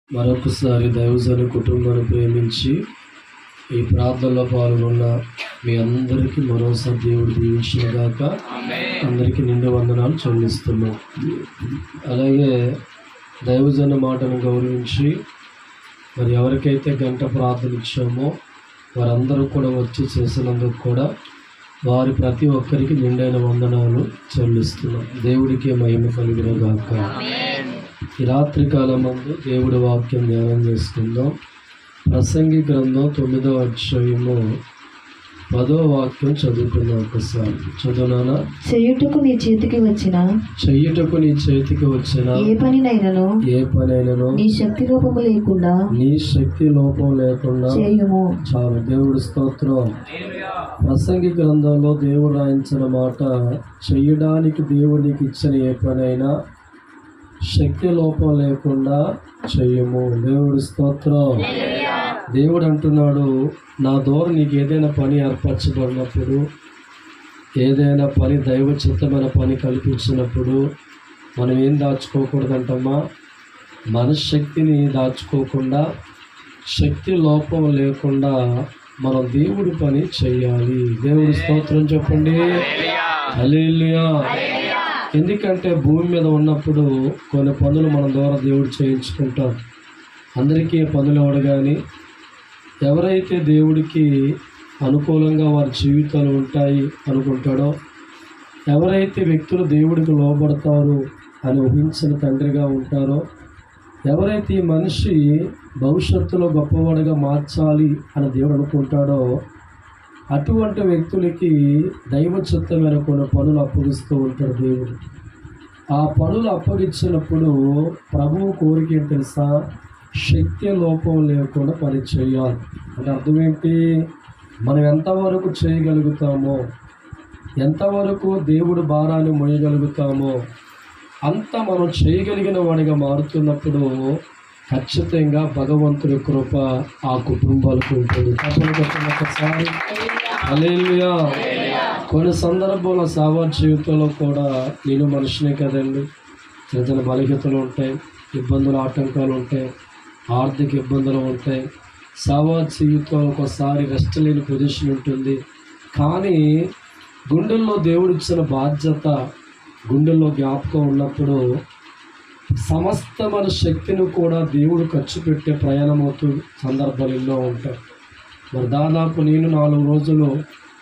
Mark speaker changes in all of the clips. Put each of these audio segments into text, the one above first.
Speaker 1: మరొకసారి దైవజన కుటుంబాన్ని ప్రేమించి ఈ ప్రార్థనలో పాల్గొన్న మీ అందరికీ మరోసారి దేవుడు దీవించినగాక. అందరికీ నిండు వందనాలు చెల్లిస్తున్నాం. అలాగే దైవజన మాటను గౌరవించి మరి ఎవరికైతే గంట ప్రార్థన ఇచ్చామో వారందరూ కూడా వచ్చి చేసినందుకు కూడా వారి ప్రతి ఒక్కరికి నిండైన వందనాలు చెల్లిస్తున్నాం. దేవుడికి మహిమ కలుగునుగాక. ఈ రాత్రి కాలమందు దేవుడి వాక్యం ధ్యానం చేసుకుందాం. ప్రసంగి గ్రంథం 9వ అధ్యాయము 10వ వాక్యం చదువుకుందాం. ఒకసారి చదువునానా.
Speaker 2: చెయ్యుటకు నీ చేతికి వచ్చిన ఏ పనినైనను నీ శక్తి లోపం లేకుండా చేయుము.
Speaker 1: చాలు. దేవుడి స్తోత్రం. ప్రసంగి గ్రంథంలో దేవుడు రాయించిన మాట, చెయ్యడానికి దేవునికి ఇచ్చిన ఏ పనైనా శక్తి లోపం లేకుండా చెయ్యము. దేవుడి స్తోత్రం. దేవుడు అంటున్నాడు, నా ద్వారా నీకు ఏదైనా పని ఏర్పరచబడినప్పుడు, ఏదైనా పని దైవ చిత్తమైన పని కల్పించినప్పుడు మనం ఏం దాచుకోకూడదంటమ్మా, మన శక్తిని దాచుకోకుండా శక్తి లోపం లేకుండా మనం దేవుడి పని చెయ్యాలి. దేవుడి స్తోత్రం చెప్పండి. హల్లెలూయా. ఎందుకంటే భూమి మీద ఉన్నప్పుడు కొన్ని పనులు మన ద్వారా దేవుడు చేయించుకుంటాం. అందరికీ పనులు ఇవ్వడు, కానీ ఎవరైతే దేవుడికి అనుకూలంగా వారి జీవితాలు ఉంటాయి అనుకుంటాడో, ఎవరైతే వ్యక్తులు దేవుడికి లోబడతారు అని ఊహించిన తండ్రిగా ఉంటారో, ఎవరైతే ఈ మనిషి భవిష్యత్తులో గొప్పవాడిగా మార్చాలి అని దేవుడు అనుకుంటాడో, అటువంటి వ్యక్తులకి దైవ చిత్తమైన కొన్ని పనులు అప్పగిస్తూ ఉంటాడు దేవుడు. ఆ పనులు అప్పగించినప్పుడు ప్రభువు కోరిక ఏం తెలుసా? శక్తి లోపం లేకుండా పని చేయాలి. అంటే అర్థం ఏంటి? మనం ఎంతవరకు చేయగలుగుతామో, ఎంతవరకు దేవుడు భారాన్ని మోయగలుగుతామో అంత మనం చేయగలిగిన వాడిగా మారుతున్నప్పుడు ఖచ్చితంగా భగవంతుడి కృప ఆ కుటుంబాలకు ఉంటుంది. ఒకసారి హల్లెలూయా. కొన్ని సందర్భంలో సావార్ జీవితంలో కూడా నేను మనిషినే కదండి, చిన్న చిన్న బలహీనతలు ఉంటాయి, ఇబ్బందులు ఆటంకాలు ఉంటాయి, ఆర్థిక ఇబ్బందులు ఉంటాయి. సావార్ జీవితంలో ఒకసారి రెస్ట్ లేని పొజిషన్ ఉంటుంది. కానీ గుండెల్లో దేవుడిచ్చిన బాధ్యత, గుండెల్లో జ్ఞాపకం ఉన్నప్పుడు సమస్త మన శక్తిని కూడా దేవుడు ఖర్చు పెట్టే ప్రయాణం అవుతూ సందర్భాలు ఎన్నో ఉంటాయి. మరి దాదాపు నేను 4 రోజులు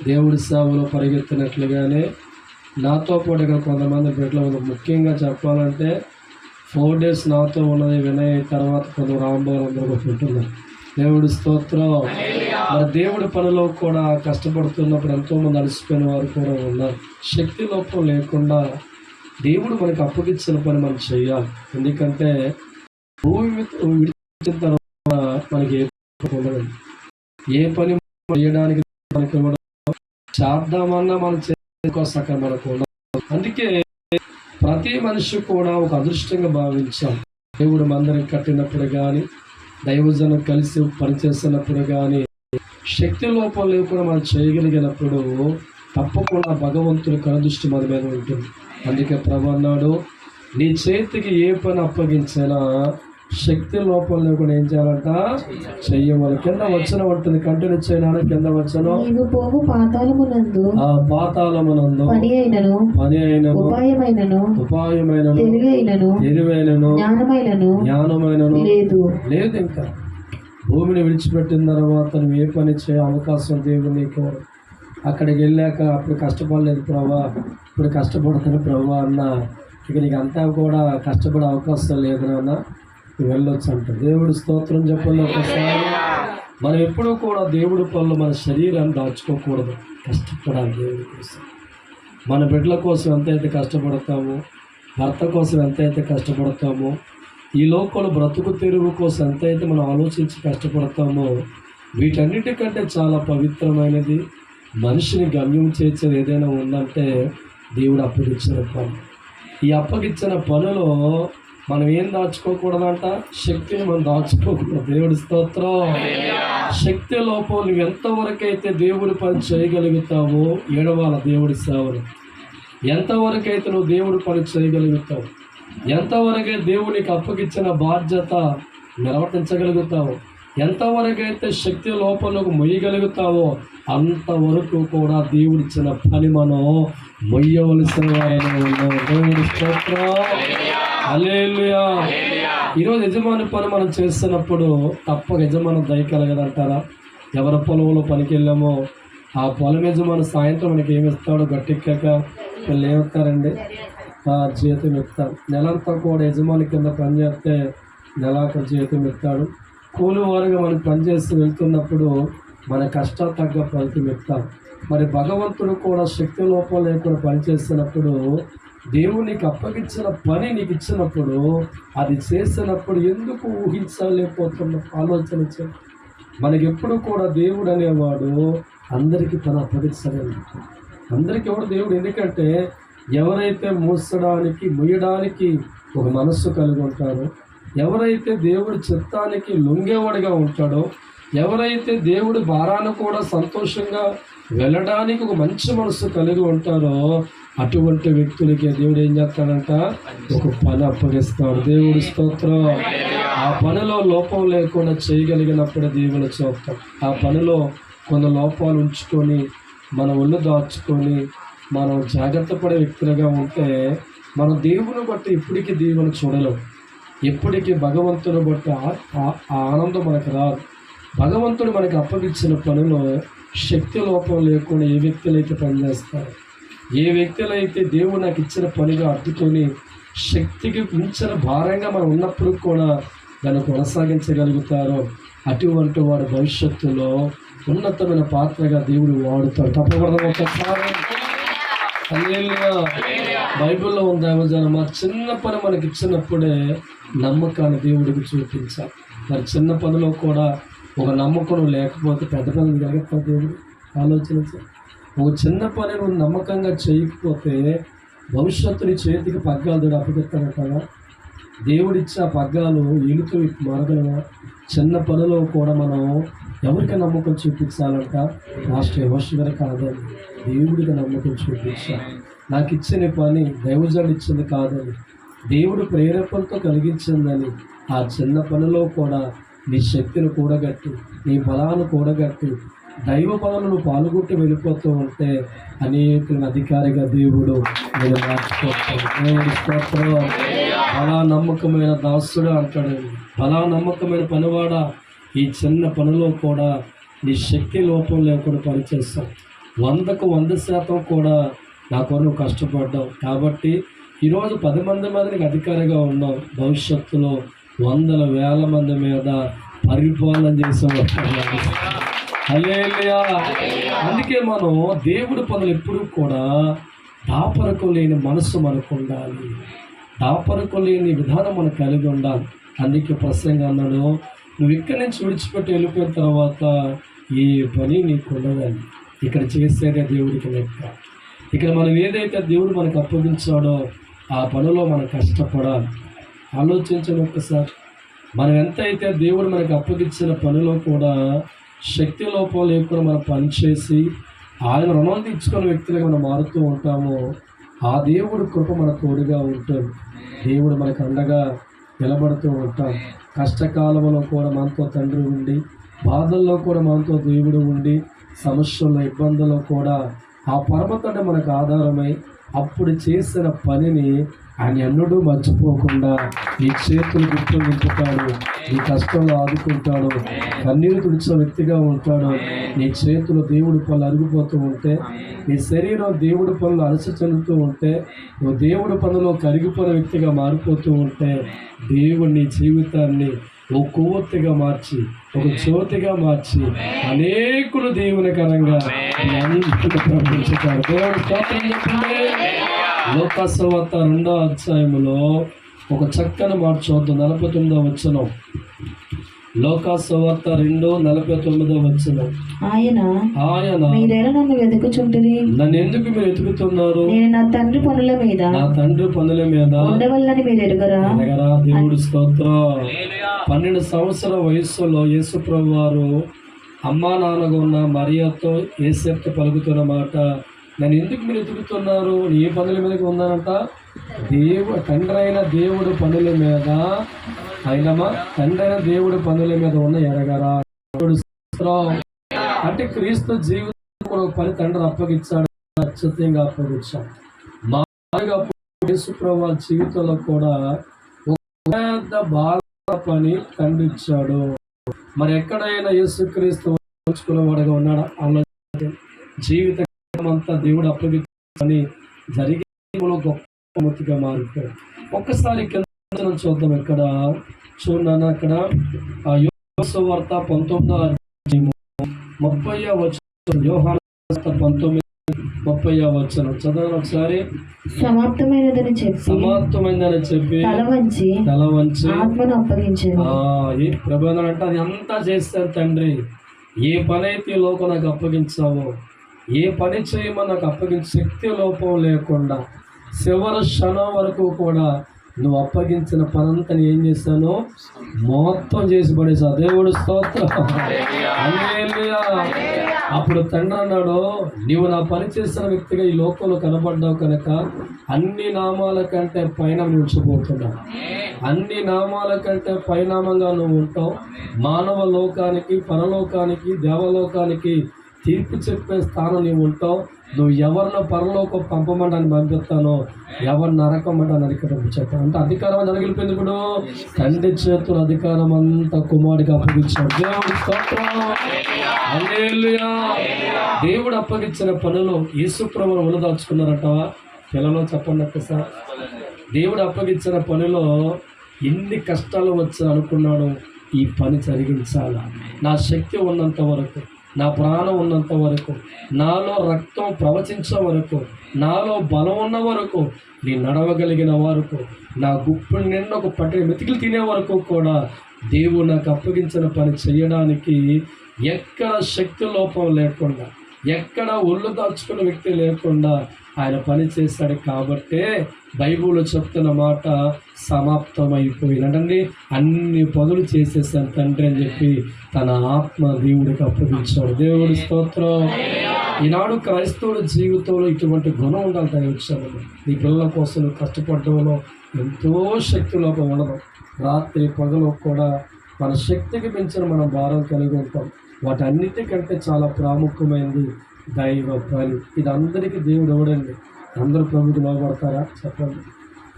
Speaker 1: దేవుడి సేవలో పరిగెత్తినట్లుగానే నాతో పాటు ఇక్కడ కొంతమంది బిడ్డలు ఉన్నారు. ముఖ్యంగా చెప్పాలంటే 4 days నాతో ఉన్నది వినయ్, తర్వాత కొంత రాంబాబు అందరూ ఉంటున్నారు. దేవుడి స్తోత్రం. మరి దేవుడి పనిలో కూడా కష్టపడుతున్నప్పుడు ఎంతోమంది అలసిపోయిన వారు కూడా ఉన్నారు. శక్తి లోపం లేకుండా దేవుడు మనకు అప్పగించిన పని మనం చేయాలి. ఎందుకంటే భూమి విడిచిన తర్వాత మనకి ఏ పని చేయడానికి మనకి చేద్దామన్నా మనం సగం మనకు ఉండదు. అందుకే ప్రతి మనిషి కూడా ఒక అదృష్టంగా భావించాం. దేవుడు మందిరం కట్టినప్పుడు కానీ, దైవజనం కలిసి పనిచేస్తున్నప్పుడు కానీ శక్తి లోపం లేకుండా మనం చేయగలిగినప్పుడు తప్పకుండా భగవంతుడి కనుదృష్టి మన మీద ఉంటుంది. అందుకే ప్రభు అన్నాడు, నీ చేతికి ఏ పని అప్పగించినా శక్తి లోపం లేకుండా ఏం చేయాలంట? చెయ్యవాలి. కింద వచ్చిన ఉంటుంది, కంటిన్యూ చేయడానికి కింద వచ్చను. పాతాళమునందు పని అయినను ఉపాయమైనను తెలివైనను జ్ఞానమైనను లేదు. ఇంకా భూమిని విడిచిపెట్టిన తర్వాత నువ్వు ఏ పని చేయ అవకాశం దేవుడు నీకు అక్కడికి వెళ్ళాక, అప్పుడు కష్టపడలేదు ప్రభా, ఇప్పుడు కష్టపడుతున్న ప్రభా అన్న, ఇక నీకు అంతా కూడా కష్టపడే అవకాశం లేదు నాన్న, నువ్వు వెళ్ళొచ్చు అంట. దేవుడి స్తోత్రం చెప్పండి. ఒకసారి మనం ఎప్పుడూ కూడా దేవుడి పనులు మన శరీరాన్ని దాచుకోకూడదు, కష్టపడాలి దేవుడి కోసం. మన బిడ్డల కోసం ఎంతైతే కష్టపడతామో, భర్త కోసం ఎంతైతే కష్టపడతామో, ఈ లోకంలో బ్రతుకు తెరువు కోసం ఎంతైతే మనం ఆలోచించి కష్టపడతామో, వీటన్నిటికంటే చాలా పవిత్రమైనది, మనిషిని గమ్యం చేసేది ఏదైనా ఉందంటే దేవుడు అప్పగించిన పని. ఈ అప్పగించిన పనిలో మనం ఏం దాచుకోకూడదంట? శక్తిని మనం దాచుకోకూడదు. దేవుడి స్తోత్రం. శక్తి లోపం నువ్వు ఎంతవరకైతే దేవుడి పని చేయగలుగుతావో ఏడవాల దేవుడి సేవలు, ఎంతవరకైతే నువ్వు దేవుడి పని చేయగలుగుతావు, ఎంతవరకే దేవునికి అప్పగించిన బాధ్యత నిర్వర్తించగలుగుతావు. ఎంతవరకు అయితే శక్తి లోపలకు మొయ్యగలుగుతావో అంతవరకు కూడా దేవుడిచ్చిన పని మనం మొయ్యవలసిన వారనే ఉన్నాం. దేవుడి స్తోత్రం. హల్లెలూయా. ఈరోజు యజమాని పని మనం చేస్తున్నప్పుడు తప్పక యజమాని దయ కలగదంటారా? ఎవరి పొలంలో పనికి వెళ్ళామో ఆ పొలం యజమాని సాయంత్రం మనకి ఏమి ఇస్తాడో గట్టెక్కాక వీళ్ళు ఏమిస్తారండి? జీతం ఇస్తాడు. నెలంతా కూడా యజమాని కింద పనిచేస్తే నెలాఖరు జీతం ఇస్తాడు. కూలి వారుగా మనం పనిచేస్తూ వెళ్తున్నప్పుడు మన కష్టం తగ్గ ఫలితం ఇస్తాడు. మరి భగవంతుడు కూడా శక్తి లోపం లేకుండా పనిచేస్తున్నప్పుడు దేవుడు నీకు అప్పగించిన పని నీకు ఇచ్చినప్పుడు అది చేసినప్పుడు ఎందుకు ఊహించలేకపోతున్న ఆలోచన చేయాలి. మనకి ఎప్పుడు కూడా దేవుడు అనేవాడు అందరికీ పని అప్పగించలేదు. అందరికీ ఎవడు దేవుడు? ఎందుకంటే ఎవరైతే మూసడానికి ముయ్యడానికి ఒక మనస్సు కలిగి ఉంటారో, ఎవరైతే దేవుడి చిత్తానికి లొంగేవాడిగా ఉంటాడో, ఎవరైతే దేవుడి భారాన్ని కూడా సంతోషంగా వెళ్ళడానికి ఒక మంచి మనసు కలిగి ఉంటారో అటువంటి వ్యక్తులకి దేవుడు ఏం చేస్తాడంట? ఒక పని అప్పగిస్తాడు. దేవుడి స్తోత్రం. ఆ పనిలో లోపం లేకుండా చేయగలిగినప్పుడు దేవుని చూస్తాం. ఆ పనిలో కొన్ని లోపాలు ఉంచుకొని మన ఒళ్ళు దాచుకొని మనం జాగ్రత్త పడే వ్యక్తులుగా ఉంటే మనం దేవుని బట్టి ఇప్పటికీ దేవుని చూడలేం. ఎప్పటికీ భగవంతుని బట్టి ఆ ఆనందం మనకు రాదు. భగవంతుడు మనకు అప్పగించిన పనిలో శక్తి లోపం లేకుండా ఏ వ్యక్తులైతే పనిచేస్తారు, ఏ వ్యక్తులైతే దేవుడు నాకు ఇచ్చిన పనిగా అడ్డుకొని శక్తికి మించిన భారంగా మనం ఉన్నప్పుడు కూడా దాన్ని కొనసాగించగలుగుతారో అటువంటి వారి భవిష్యత్తులో ఉన్నతమైన పాత్రగా దేవుడు వాడుతాడు. తప్పకుండా ఒకసారి బైబిల్లో ఉంది ఏమో, చిన్న పని మనకి ఇచ్చినప్పుడే నమ్మకాన్ని దేవుడికి చూపించాలి. మరి చిన్న పనిలో కూడా ఒక నమ్మకం లేకపోతే పెద్ద పనులు జరుగుతా దేవుడు ఆలోచించాలి. ఒక చిన్న పని నువ్వు నమ్మకంగా చేయకపోతే భవిష్యత్తుని చేతికి పగ్గాలు దేవుడు అప్పగిస్తాడు కదా. దేవుడిచ్చే ఆ పగ్గాలు ఎలుతూ మరగలవా? చిన్న పనిలో కూడా మనం ఎవరికి నమ్మకం చూపించాలంట? మాస్టర్ యెహోషువ గారు కాదని దేవుడికి నమ్మకం చూపించాలి. నాకు ఇచ్చిన పని దైవజనుడు ఇచ్చింది కాదని, దేవుడు ప్రేరేపణతో కలిగించిందని ఆ చిన్న పనిలో కూడా నీ శక్తిని కూడగట్టి, నీ బలాన్ని కూడగట్టి దైవ పనులను పాల్గొట్టి వెళ్ళిపోతూ ఉంటే అనేకులను అధికారిగా దేవుడు నేను మార్చుకోవచ్చు. దేవుడి స్తోత్రం. అలా నమ్మకమైన దాసుడు అంటాడు. అలా నమ్మకమైన పనివాడా, ఈ చిన్న పనిలో కూడా నీ శక్తి లోపం లేకుండా పనిచేస్తావు. 100కు 100% కూడా నా కొరకు నువ్వు కష్టపడ్డావు కాబట్టి ఈరోజు 10 మంది మీదకి అధికారిగా ఉన్నావు. భవిష్యత్తులో 100,000 మంది మీద పరిపాలన చేసేవాడు. హల్లెలూయా. అందుకే మనం దేవుడి పనులు ఎప్పుడు కూడా దాపరకు లేని మనసు మనకు ఉండాలి, దాపరకు లేని విధానం మనకు కలిగి ఉండాలి. అందుకే ప్రసంగా అన్నాడు, నువ్వు ఇక్కడి నుంచి విడిచిపెట్టి వెళ్ళిపోయిన తర్వాత ఈ పని నీకు ఉండదని. ఇక్కడ చేసేదే దేవుడికి లెక్క. ఇక్కడ మనం ఏదైతే దేవుడు మనకు అప్పగించాడో ఆ పనిలో మనం కష్టపడాలి. ఆలోచించండి ఒక్కసారి. మనం ఎంతైతే దేవుడు మనకు అప్పగించిన పనిలో కూడా శక్తి లోపం లేకుండా మనం పనిచేసి ఆయన రుణం తీర్చుకునే వ్యక్తులుగా మనం మారుతూ ఉంటామో ఆ దేవుడు కృప మన తోడుగా ఉంటుంది. దేవుడు మనకు అండగా నిలబడుతూ ఉంటాం. కష్టకాలంలో కూడా మనతో తండ్రి ఉండి, బాధల్లో కూడా మనతో దేవుడు ఉండి, సమస్యల్లో ఇబ్బందుల్లో కూడా ఆ పరమతండ్రి మనకు ఆధారమై అప్పుడు చేసిన పనిని ఆయన ఎన్నడూ మర్చిపోకుండా నీ చేతులు గుర్తు నింపుతాడు, నీ కష్టంలో ఆదుకుంటాడు, కన్నీరు తుడిచిన వ్యక్తిగా ఉంటాడు. నీ చేతులు దేవుడి పనులు అరిగిపోతూ ఉంటే, నీ శరీరం దేవుడి పనులు అలసి చెందుతూ ఉంటే, నువ్వు దేవుడి పనులో కరిగిపోయిన వ్యక్తిగా మారిపోతూ ఉంటే దేవుడు నీ జీవితాన్ని ఓ కొవ్వొత్తిగా మార్చి, ఒక జ్యోతిగా మార్చి అనేకులు దేవునికరంగా ప్రకటించుతారు. దేవుడు స్తోత్రం చెప్పండి. లూకాసు సువార్త 2వ అధ్యాయములో ఒక చక్కని మాట చూద్దాం. 49వ వచనం. లూకాసు సువార్త 2:49 వచనం. ఆయన మీరెలా నన్ను వెతుకుచుంటిరి? నన్ను ఎందుకు మీరు వెతుకుతున్నారు? నేను నా తండ్రి పనుల మీద ఉండవల్లని మీరు ఎరుగరా? దేవుడి స్తోత్రం. 12 సంవత్సరాల వయస్సులో యేసు ప్రభువు వారు అమ్మా నాన్నగా ఉన్న మరియతో యేసేపుతో పలుకుతున్న మాట, నన్ను ఎందుకు మీరు వెతుకుతున్నారు? ఏ పనుల మీదకి ఉందనంట? తండ్రి అయిన దేవుడు పనుల మీద అయినమా తండ్రి దేవుడి పనుల మీద ఉన్న ఎరగరా. అంటే క్రీస్తు జీవితం కూడా ఒక పని తండ్రి అప్పగించాడు, ఖచ్చితంగా అప్పగించాడు. మామూలుగా యేసుప్రభువు జీవితంలో కూడా ఒక పెద్ద బాధ పని తండ్రి ఇచ్చాడు. మరి ఎక్కడైనా యేసుక్రీస్తు వాడుగా ఉన్నాడా? ఆలోచన. జీవితం అంతా దేవుడు అప్పగించని జరిగే గొప్ప మూర్తిగా మారిపోయాడు. ఒక్కసారి కింద చూద్దాం. ఇక్కడ చూడన్నా, అక్కడ యోహాను సువార్త 19:30 యోహాను 19:30 చదవండి ఒకసారి.
Speaker 2: సమాప్తమైనదని చెప్పి తల వంచి ఆత్మను అప్పగించాడు.
Speaker 1: ఏ ప్రబోధన అంటే అది అంతా చేస్తారు తండ్రి. ఏ పని అయితే ఈ లోకం నాకు అప్పగించావో, ఏ పని చేయమని నాకు అప్పగించే శక్తి లోపం లేకుండా చివరి క్షణం వరకు కూడా నువ్వు అప్పగించిన పనంతా ఏం చేశాను? మొత్తం చేసి పడేసా. దేవుడు స్తోత్రం. హల్లెలూయా. అప్పుడు తండ్రి అన్నాడు, నీవు నా పని చేసిన వ్యక్తిగా ఈ లోకంలో కనబడ్డావు కనుక అన్ని నామాల కంటే పైన నిలిచిపోతున్నావు. అన్ని నామాల కంటే పైనామంగా నువ్వు ఉంటావు. మానవ లోకానికి, పరలోకానికి, దేవలోకానికి తీర్పు చెప్పే స్థానం నీవు ఉంటావు. నువ్వు ఎవరినో పరలోకం పంపమంటాన్ని పంపిస్తానో, ఎవరిని నరకమంటా నరికటం చెప్పాను. అంటే అధికారం జరిగిపోయింది. ఇప్పుడు తండ్రి చేతుల అధికారం అంతా కుమారుడికి అప్పగించాడు. దేవుడు స్తోత్రం. హల్లెలూయా. దేవుడు అప్పగించిన పనులు యేసుప్రభువును ఉలదాచుకున్నారట. పిల్లలు చెప్పండి ఒక్కసారి. దేవుడు అప్పగించిన పనిలో ఎన్ని కష్టాలు వచ్చి అనుకున్నాడు, ఈ పని జరిగించాలా, నా శక్తి ఉన్నంత వరకు, నా ప్రాణం ఉన్నంత వరకు, నాలో రక్తం ప్రవచించే వరకు, నాలో బలం ఉన్న వరకు, నేను నడవగలిగిన వరకు, నా గుప్పిడి నిండా ఒక పట్టిన మెతికిలు తినే వరకు కూడా దేవుడు నాకు అప్పగించిన పని చేయడానికి ఎక్కడ శక్తి లోపం లేకుండా, ఎక్కడ ఒళ్ళు దాచుకున్న వ్యక్తి లేకుండా ఆయన పని చేశాడు. కాబట్టే బైబిల్లో చెప్తున్న మాట సమాప్తమైపోయినటండి. అన్ని పనులు చేసేసాను తండ్రి అని చెప్పి తన ఆత్మ దేవుడికి అప్పగించాడు. దేవుడి స్తోత్రం. ఈనాడు క్రైస్తవుల జీవితంలో ఇటువంటి గుణం ఉండాలి. దయచేసి నీ పిల్లల కోసం నువ్వు కష్టపడడంలో ఎంతో శక్తి లోపం ఉండదు. రాత్రి పగలు కూడా మన శక్తికి మించిన మనం భారం కలిగి ఉంటాం. వాటన్నిటికంటే చాలా ప్రాముఖ్యమైనది దైవ పని. ఇది అందరికీ దేవుడు ఎవడండి? అందరూ ప్రభుకి లోపడతారా? చెప్పండి.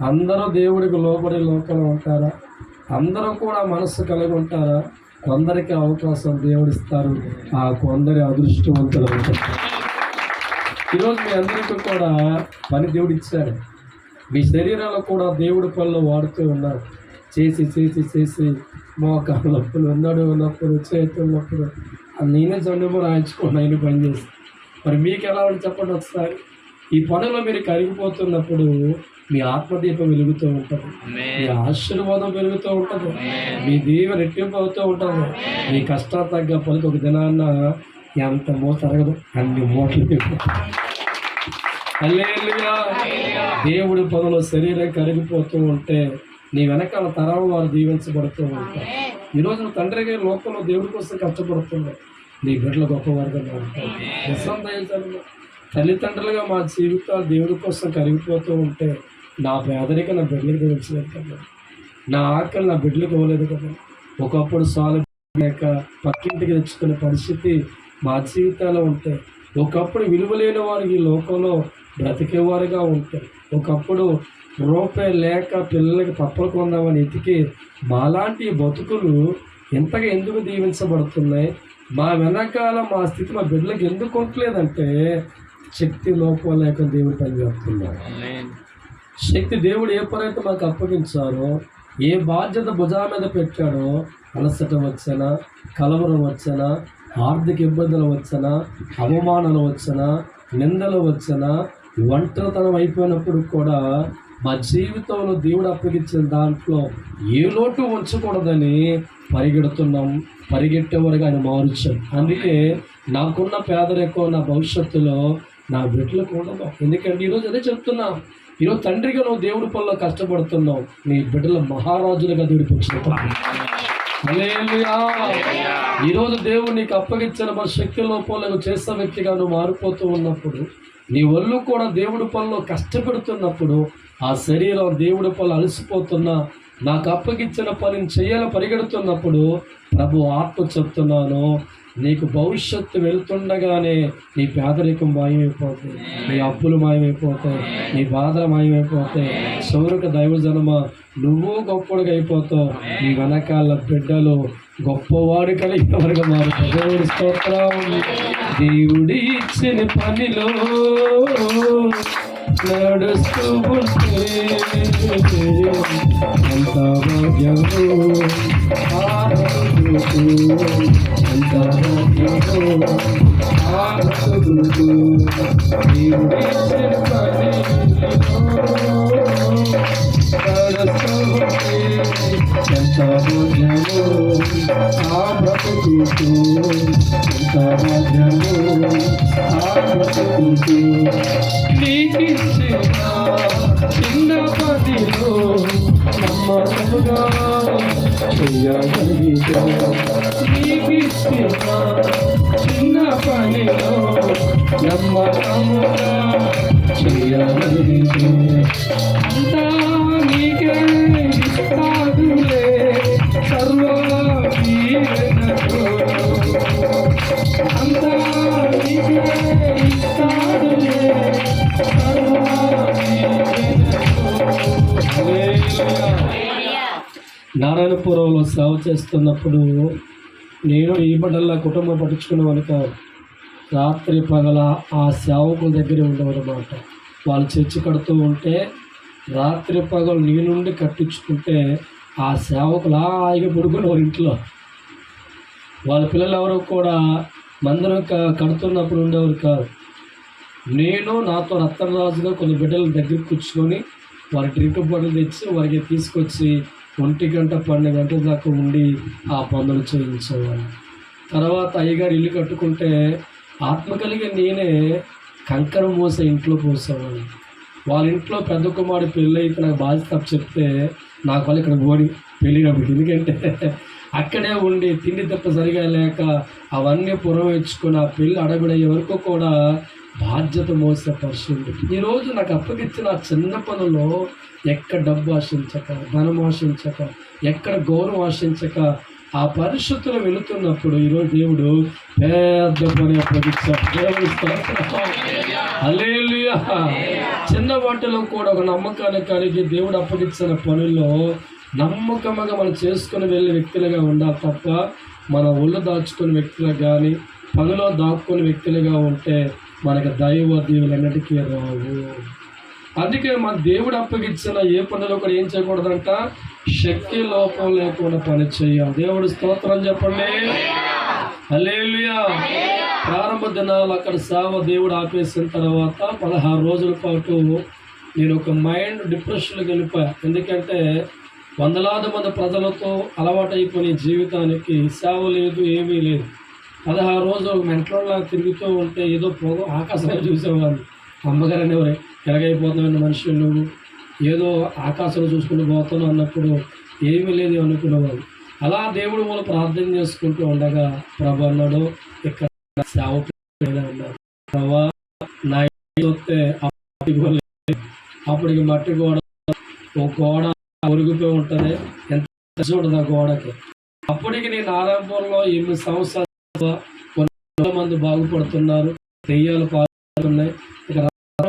Speaker 1: అందరూ దేవుడికి లోపడే లోకంలో ఉంటారా? అందరూ కూడా మనస్సు కలిగి ఉంటారా? కొందరికి అవకాశం దేవుడిస్తారు. ఆ కొందరి అదృష్టవంతులు ఉంటారు. ఈరోజు మీ అందరికీ కూడా పని దేవుడు ఇచ్చాడు. మీ శరీరాలు కూడా దేవుడి పనులు వాడుతూ ఉన్నారు. చేసి చేసి చేసి మోకాళ్ళ నొప్పులు, నడుము నొప్పులు, చేతుల నొప్పులు, నేనే జొన్నము రాయించుకోండి ఆయన పని చేసి. మరి మీకు ఎలా ఉంది చెప్పండి ఒకసారి. ఈ పనుల్లో మీరు కరిగిపోతున్నప్పుడు మీ ఆత్మదీపం వెలుగుతూ ఉంటుంది, మీ ఆశీర్వాదం పెరుగుతూ ఉంటుంది, మీ దీవ రెట్టింపు అవుతూ ఉంటుంది. మీ కష్టాలు తగ్గ పలికి ఒక దినాన్న ఎంత మోత తరగదు, అన్ని మూటలు. హల్లెలూయా. దేవుడి పనులు శరీరం కరిగిపోతూ ఉంటే నీ వెనకాల తరం వారు దీవించబడుతూ ఉంటారు. ఈరోజు నువ్వు తండ్రిగా లోకంలో దేవుడి కోసం కష్టపడుతున్నావు. నీ బిడ్డలు గొప్పవారుగా మారుతారు. నిజం దయచేసి తల్లిదండ్రులుగా మా జీవితాలు దేవుడి కోసం కరిగిపోతూ ఉంటే నా పేదరిక నా బిడ్డలకు తెలియలేదు కదా, నా ఆకలి నా బిడ్డలకు ఇవ్వలేదు కదా. ఒకప్పుడు సాలు లేక పక్కింటికి తెచ్చుకునే పరిస్థితి మా జీవితాల్లో ఉంటే, ఒకప్పుడు విలువలేని వారు ఈ లోకంలో బ్రతికేవారుగా ఉంటాయి. ఒకప్పుడు రూపాయి లేక పిల్లలకి పప్పలు కొందామని ఎతికి మాలాంటి బతుకులు ఎంతగా ఎందుకు దీవించబడుతున్నాయి? మా వెనకాల మా స్థితి మా బిడ్డలకు ఎందుకు ఉండలేదంటే శక్తి లోపం లేక దేవుడు పనిచేస్తున్నాడు. శక్తి దేవుడు ఏ పనైతే మాకు అప్పగించారో, ఏ బాధ్యత భుజా మీద పెట్టాడో, అలసట వచ్చనా, కలవరం వచ్చనా, ఆర్థిక ఇబ్బందులు వచ్చనా, అవమానాలు వచ్చనా, నిందలు వచ్చనా, ఒంటరితనం అయిపోయినప్పుడు కూడా మా జీవితంలో దేవుడు అప్పగించిన దాంట్లో ఏ లోటు ఉంచకూడదని పరిగెడుతున్నాం. పరిగెట్టే వరకు ఆయన మార్చాడు. అందుకే నాకున్న పేదరికం నా భవిష్యత్తులో నా బిడ్డలకు ఉండదు. ఎందుకంటే ఈరోజు అదే చెప్తున్నా, ఈరోజు తండ్రిగా నువ్వు దేవుడి పనిలో కష్టపడుతున్నావు, నీ బిడ్డల మహారాజులుగా దేవుడు పెంచుకుంటావు. హల్లెలూయా. ఈరోజు దేవుడు నీకు అప్పగించిన మన శక్తి లోపంలో చేసే వ్యక్తిగా నువ్వు మారిపోతూ ఉన్నప్పుడు, నీ ఒళ్ళు కూడా దేవుడి పనిలో కష్టపెడుతున్నప్పుడు, ఆ శరీరం దేవుడి పనులు అలసిపోతున్నా నాకు అప్పగిచ్చిన పనిని చేయాలని పరిగెడుతున్నప్పుడు ప్రభు ఆత్మ చెప్తున్నాను, నీకు భవిష్యత్తు వెళ్తుండగానే నీ పేదరికం మాయమైపోతాయి, నీ అప్పులు మాయమైపోతాయి, నీ బాధలు మాయమైపోతాయి. చివరికి దైవజనమ నువ్వు గొప్పడిగా అయిపోతావు, నీ వెనకాల బిడ్డలు గొప్పవాడు కలిగిన వరకు మారుతావు. దేవుడి స్తోత్రం. దేవుడి ఇచ్చిన పనిలో నడుస్తూ ఉంటే ఎంత భాగ్యము, ఎంత భాగ్యము, దేవుడి ఇచ్చిన పనిలో నడుస్తూ ఉంటే ఎంత భాగ్యము, ఆ బ్రతుకు ఎంత భాగ్యము, ఆ బ్రతుకు నీకిచ్చిన చిన్న పనిలో నమ్మకముగా చేయగలిగితే, నీకిచ్చిన చిన్న పనిలో నమ్మకముగా చేయగలిగితే అంతా నీకే ఇస్తాదులే సర్వ దీవెనతో, అంతా నీకే ఇస్తాదులే సర్వ దీవెనతో. నారాయణపురంలో సేవ చేస్తున్నప్పుడు నేను ఈ బట్టల్లా కుటుంబం పట్టించుకునేవాడు కాదు. రాత్రి పగల ఆ సేవకుల దగ్గర ఉండేవారన్నమాట. వాళ్ళు చర్చి కడుతూ ఉంటే రాత్రి పగలు నీ నుండి కట్టించుకుంటే ఆ సేవకులు హాయిగా పడుకునేవారు ఇంట్లో. వాళ్ళ పిల్లలు ఎవరు కూడా మందిరం కడుతున్నప్పుడు ఉండేవారు కాదు. నేను నాతో రత్తనరాజుగా కొన్ని బిడ్డల దగ్గరికి కూర్చొని వారి డ్రింక్ బాటిల్ తెచ్చి వారికి తీసుకొచ్చి 1 గంట 12 గంటల దాకా ఉండి ఆ పనులు చేయించేవాళ్ళు. తర్వాత అయ్యగారు ఇల్లు కట్టుకుంటే ఆత్మ కలిగి నేనే కంకర మూస ఇంట్లో పోసేవాడిని. వాళ్ళ ఇంట్లో పెద్ద కుమారుడు పెళ్ళి అయితే నాకు బాధ్యత చెప్తే నాకు వాళ్ళు ఇక్కడ ఓడి పెళ్ళి కాబట్టి, ఎందుకంటే అక్కడే ఉండి తిండి తప్ప సరిగా లేక అవన్నీ పురవేర్చుకొని ఆ పెళ్ళి అడబిడయ్యే వరకు కూడా బాధ్యత మోసే పరిస్థితి. ఈరోజు నాకు అప్పగిచ్చిన ఆ చిన్న పనుల్లో ఎక్కడ డబ్బు ఆశించక, ధనం ఆశించక, ఎక్కడ గౌరవం ఆశించక ఆ పరిస్థితులు వెళుతున్నప్పుడు ఈరోజు దేవుడు పెద్ద పని అప్పగించాడు. దేవుడు హల్లెలూయా. చిన్న వాటిలో కూడా ఒక నమ్మకాన్ని కలిగి దేవుడు అప్పగించిన పనుల్లో నమ్మకంగా మనం చేసుకుని వెళ్ళే వ్యక్తులుగా ఉండాలి తప్ప మన ఒళ్ళు దాచుకునే వ్యక్తులుగా కానీ పనిలో దాక్కునే వ్యక్తులుగా ఉంటే మనకు దైవ దీవులన్నిటికీ రావు. అందుకే మన దేవుడు అప్పగించిన ఏ పనిలో కూడా ఏం చేయకూడదంట, శక్తి లోపం లేకుండా పని చేయాలి. దేవుడు స్తోత్రం చెప్పండి. హల్లెలూయా. ప్రారంభ దినాలు అక్కడ సేవ దేవుడు ఆపేసిన తర్వాత 16 రోజుల పాటు నేను ఒక మైండ్ డిప్రెషన్కి వెళ్ళిపోయా. ఎందుకంటే వందలాది మంది ప్రజలతో అలవాటైపోయిన జీవితానికి సేవ లేదు, ఏమీ లేదు. 16 రోజులు మెంటల్లా తిరుగుతూ ఉంటే ఏదో ఆకాశంలో చూసేవాళ్ళు. అమ్మగారు అనేవారు, ఎలాగైపోతున్నావు మనిషి నువ్వు, ఏదో ఆకాశంలో చూసుకుంటూ పోతున్నావు అన్నప్పుడు ఏమీ లేదు అనుకునేవాళ్ళు. అలా దేవుడు మనం ప్రార్థన చేసుకుంటూ ఉండగా ప్రభు అన్నాడు, ఇక్కడ సేవ అన్నాడు. ప్రభా నా వస్తే అప్పటికి మట్టి గోడ, ఒక గోడ ఒరిగిపోయి ఉంటుంది, ఎంత చూడదు ఆ గోడకి. అప్పటికి నేను నారాయణపురంలో 8 సంవత్సరాలు కొన్ని మంది బాగుపడుతున్నారు, దెయ్యాలు పాల్గొన్నాయి, ఇక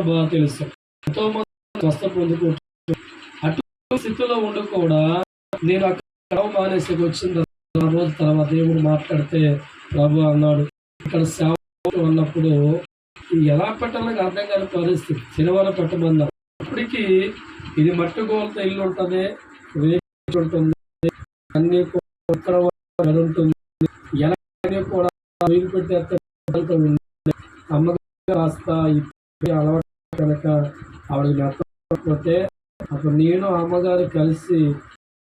Speaker 1: బాగా తెలుసు, ఎంతో మంది స్వస్థ పొందుకుంటున్నారు. అటువంటి స్థితిలో ఉండి కూడా నేను అక్కడ మానేసి వచ్చిన రోజు తర్వాత దేవుడు మాట్లాడితే ప్రభు అన్నాడు, ఇక్కడ సేవ ఉన్నప్పుడు ఎలా పెట్టాలని అర్థం కాని పరిస్థితి, సినిమాలో పెట్టమన్నారు. అప్పటికి ఇది మట్టి గోలతో ఇల్లు ఉంటుంది, వేసి ఉంటుంది, అన్ని ఉంటుంది, ఎలా కూడా వీలు పెట్టి అమ్మగారు కాస్త అలవాటు కనుక ఆవిడకి నచ్చకపోతే అప్పుడు నేను అమ్మగారు కలిసి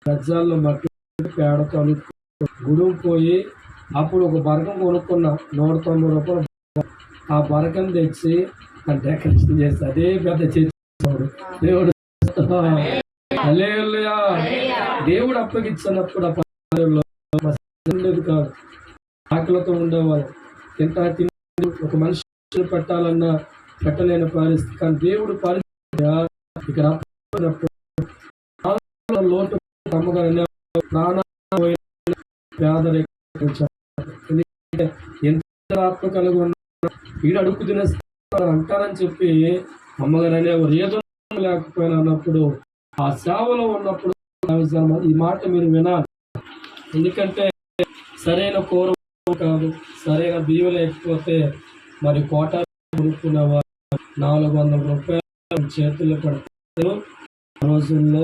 Speaker 1: గజ్జాల్లో మట్టి పేడతో గుడుగు పోయి అప్పుడు ఒక బరకం కొనుక్కున్నా, 190 రూపాయలు. ఆ బరకం తెచ్చి డెకరేషన్ చేసి అదే పెద్ద చేసేవాడు. దేవుడు హల్లెలూయా. దేవుడు అప్పగించినప్పుడు ఉండేది కాదు, ఆకలితో ఉండేవాళ్ళు. ఎంత తిండి ఒక మనిషి పెట్టాలన్నా పెట్టలేని పరిస్థితి. కానీ దేవుడు పరిస్థితి ఇక్కడ లోటు అమ్మగారు ప్రాణాలు పేదరికం ఎందుకంటే ఎంత ఆత్మ కలిగి ఉన్న వీడు అడుగు తినేస్తారు అంటారని చెప్పి అమ్మగారు అనేవారు ఏదో లేకపోయినా అన్నప్పుడు ఆ సేవలో ఉన్నప్పుడు ఈ మాట మీరు వినాలి. ఎందుకంటే సరైన కూర కాదు, సరైన బియ్యం లేకపోతే మరి కోట కొనుక్కునేవారు 400 రూపాయలు చేతుల్లో పడతారు. రోజుల్లో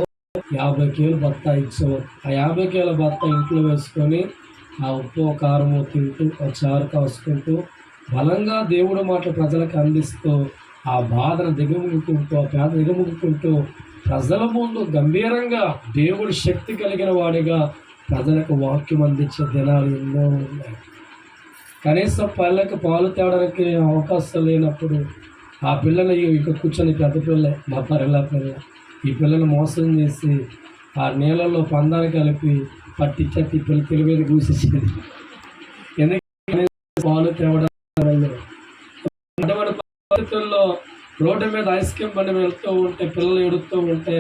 Speaker 1: 50 కేలు బత్త ఇచ్చేవారు. ఆ 50 కేల బత్త ఇంట్లో వేసుకొని ఆ ఉప్పు కారము తింటూ ఆ చారు కాసుకుంటూ బలంగా దేవుడు మాట ప్రజలకు అందిస్తూ ఆ బాధను దిగముకుంటూ ఆ పేద దిగముకుంటూ ప్రజల ముందు గంభీరంగా దేవుడి శక్తి కలిగిన వాడిగా ప్రజలకు వాక్యం అందించే దినాలు ఎన్నో ఉన్నాయి. కనీసం పళ్ళకి పాలు తేవడానికి అవకాశం లేనప్పుడు ఆ పిల్లలు ఇక కూర్చొని పెద్ద పిల్ల మా పర్రెల పిల్ల ఈ పిల్లలు మోసం చేసి ఆ నీళ్ళల్లో పందాలు కలిపి పట్టించే పిల్లలు తెలివేది కూసేసింది. ఎందుకంటే పాలు తేవడం అటువంటి పరిస్థితుల్లో రోడ్డు మీద ఐస్ క్రీమ్ బండి వెళ్తూ ఉంటే పిల్లలు ఎడుతూ ఉంటే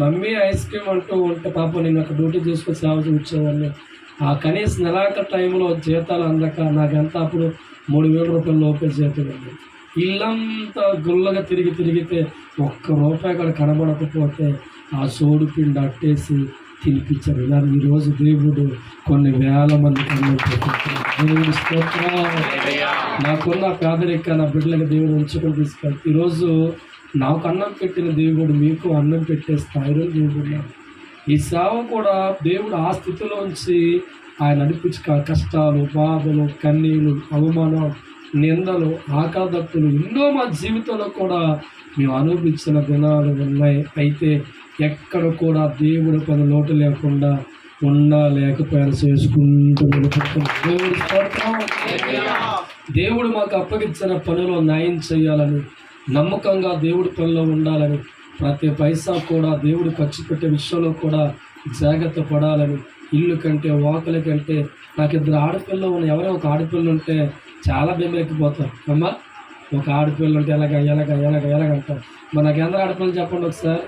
Speaker 1: మమ్మీ ఐస్ క్రీమ్ అంటూ ఉంటే పాప నేను అక్కడ డ్యూటీ చేసుకొని సేవ చూసేవాడిని. ఆ కనీసం నెలాఖరు టైంలో జీతాలు అందక నాకెంత అప్పుడు 3,000 రూపాయలు లోపే జీతం ఉంది. ఇల్లంతా గుల్లగా తిరిగితే ఒక్క రూపాయి అక్కడ కనబడకపోతే ఆ సోడు పిండి అట్టేసి తినిపించారు. ఇలా ఈరోజు దేవుడు కొన్ని వేల మంది కన్ను దేవుడు స్తోత్రం. నాకున్న పేదరిక నా బిడ్డలకు దేవుడు ఉంచుకొని తీసుకెళ్తారు. ఈరోజు నాకు అన్నం పెట్టిన దేవుడు మీకు అన్నం పెట్టే స్థాయిలో దేవుడు. ఈ సేవ కూడా దేవుడు ఆ స్థితిలోంచి ఆయన నడిపించి కష్టాలు, బాధలు, కన్నీళ్ళు, అవమానం, నిందలు, ఆకాదప్పులు ఎన్నో మా జీవితంలో కూడా మేము అనుభవించిన దినాలు ఉన్నాయి. అయితే ఎక్కడ కూడా దేవుడి పని లోటు లేకుండా ఉన్నా లేకపోయినా చేసుకుంటూ దేవుడు మాకు అప్పగించిన పనిలో న్యాయం చేయాలని, నమ్మకంగా దేవుడి పనిలో ఉండాలని, ప్రతి పైసా కూడా దేవుడు ఖర్చు పెట్టే విషయంలో కూడా జాగ్రత్త పడాలని, ఇల్లు కంటే వాకుల కంటే నాకు 2 ఆడపిల్లలు ఉన్న ఎవరో ఒక ఆడపిల్ల ఉంటే చాలా బెంబెక్కిపోతారు. అమ్మ ఒక ఆడపిల్ల ఉంటే ఎలాగంటారు. మరి నాకు ఎందరో ఆడపిల్లలు చెప్పండి ఒకసారి.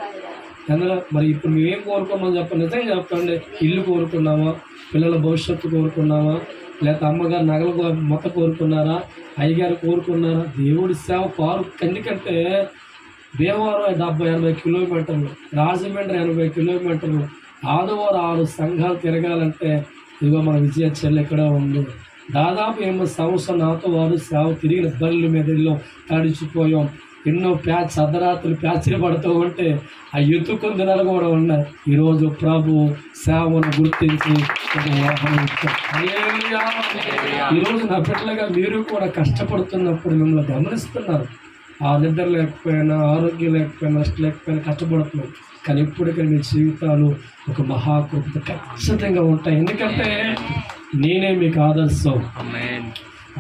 Speaker 1: ఎందులో మరి ఇప్పుడు మేమేం కోరుకున్నాం చెప్పండి, నిజంగా చెప్పండి. ఇల్లు కోరుకున్నామా, పిల్లల భవిష్యత్తు కోరుకున్నామా, లేకపోతే అమ్మగారు నగలు మొత్తం కోరుకున్నారా, అయ్యగారు కోరుకున్నారా? దేవుడి సేవ ఎందుకంటే భీమవరం 70-80 కిలోమీటర్లు, రాజమండ్రి 80 కిలోమీటర్లు, ఆదివారం 6 సంఘాలు తిరగాలంటే ఇదిగో మన విజయ చెల్లి ఇక్కడ ఉంది. దాదాపు 8 సంవత్సరాలు నాతో వారు సేవ తిరిగిన బళ్ళు మెదడులో తడిచిపోయాం. ఎన్నో అర్ధరాత్రులు ప్యాచ్లు పడుతూ ఉంటే ఆ ఎత్తుకుని దినాలు కూడా ఉన్నాయి. ఈరోజు ప్రభు సేవను గుర్తించి ఈరోజు నా బిడ్డలుగా మీరు కూడా కష్టపడుతున్నప్పుడు మిమ్మల్ని గమనిస్తున్నారు. ఆ నిద్ర లేకపోయినా, ఆరోగ్యం లేకపోయినా, నష్టం లేకపోయినా కష్టపడుతున్నాం. కానీ ఇప్పటికీ మీ జీవితాలు ఒక మహాకృప ఖచ్చితంగా ఉంటాయి. ఎందుకంటే నేనే మీకు ఆదర్శం.